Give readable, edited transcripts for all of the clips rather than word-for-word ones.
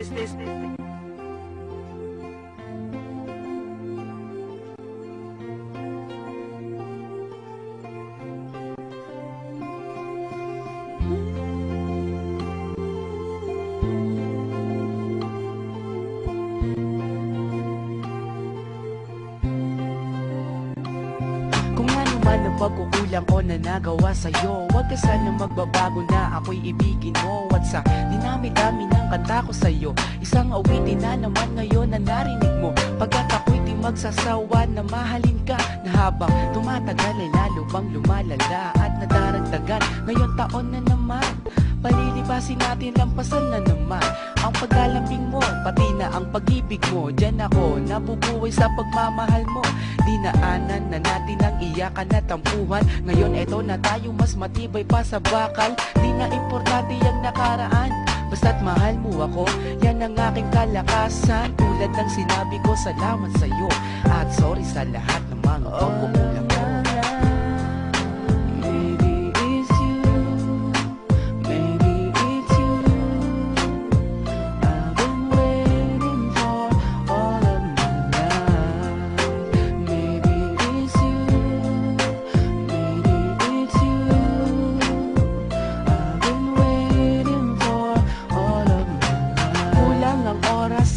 Kung ano man ang pagkukulang ko na nagawa sa'yo, huwag ka sana magbabago na ako'y ibigin mo. At sa dinami-dami ng kanta ko sa'yo, isang awitin na naman ngayon na narinig mo. Pagkat ako'y di magsasawa na mahalin ka, na habang tumatagal ay lalo bang lumalala at nadaragdagan. Ngayon taon na naman, palilipasin natin, lampasan na naman ang paglalambing mo, pati na ang pag-ibig mo. Diyan ako nabubuhay sa pagmamahal mo. Dinaanan na natin ang iyakan at tampuhan. Ngayon eto na tayo, mas matibay pa sa bakal. Di na importante ang nakaraan, basta't mahal mo ako, yan ang aking kalakasan. Tulad ng sinabi ko, salamat sa'yo at sorry sa lahat ng mga pagkukulang ko.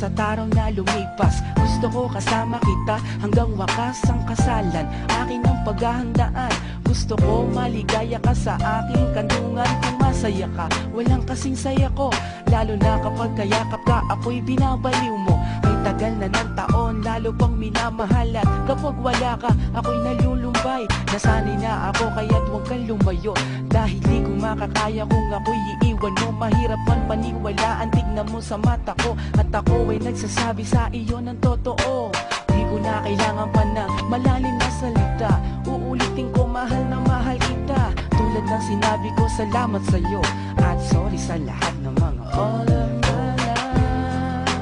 Sa tarong na lumipas, gusto ko kasama kita hanggang wakas ang kasalan. Akin ang paghahandaan, gusto ko maligaya ka sa aking kandungan. Kung masaya ka, walang kasing saya ko, lalo na kapag kayakap ka, ako'y binabaliw mo. Ay tagal na ng taon, lalo pang minamahalan. Kapag wala ka, ako'y nalulumbay. Nasanay na ako, kaya't huwag kang lumayo, dahil di ko makakaya kung ako'y iiwan mo. Mahirap man paniwalaan, tignan mo sa mata ko, at ako ay nagsasabi sa iyo ng totoo. Di ko na kailangan pa ng malalim na salita, uulitin ko, mahal na mahal kita. Tulad ng sinabi ko, salamat sa'yo at sorry sa lahat ng mga all of my life.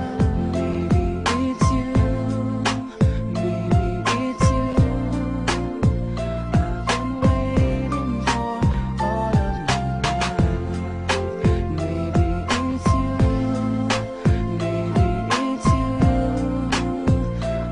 Maybe it's you, maybe it's you. I've been waiting for all of my life. Maybe it's you, maybe it's you.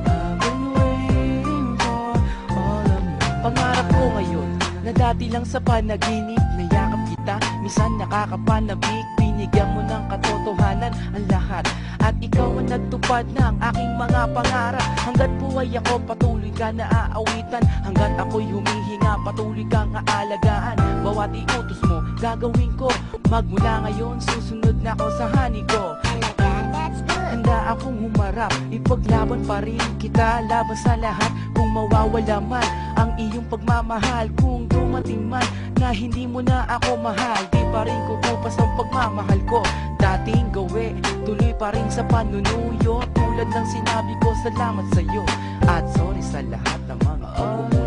I've been waiting for all of my life. Pangarap ko ngayon na dati lang sa panaginip, nayakap kita, minsan nakakapanabik. Binigyan mo ng katotohanan ang lahat, at ikaw ang nagtupad ng aking mga pangarap. Hanggat buhay ako, patuloy ka na aawitan. Hanggat ako'y humihinga, patuloy kang aalagaan. Bawat iutos mo, gagawin ko. Magmula ngayon, susunod na ako sa hani ko. Handa akong humarap, ipaglaban pa rin kita laban sa lahat. Kung mawawala man ang iyong pagmamahal, kung dumating man na hindi mo na ako mahal, di pa rin kukupas ang pagmamahal ko. Dating gawi, tuloy pa rin sa panunuyo. Tulad ng sinabi ko, salamat sa'yo at sorry sa lahat ng mga pagkukulang.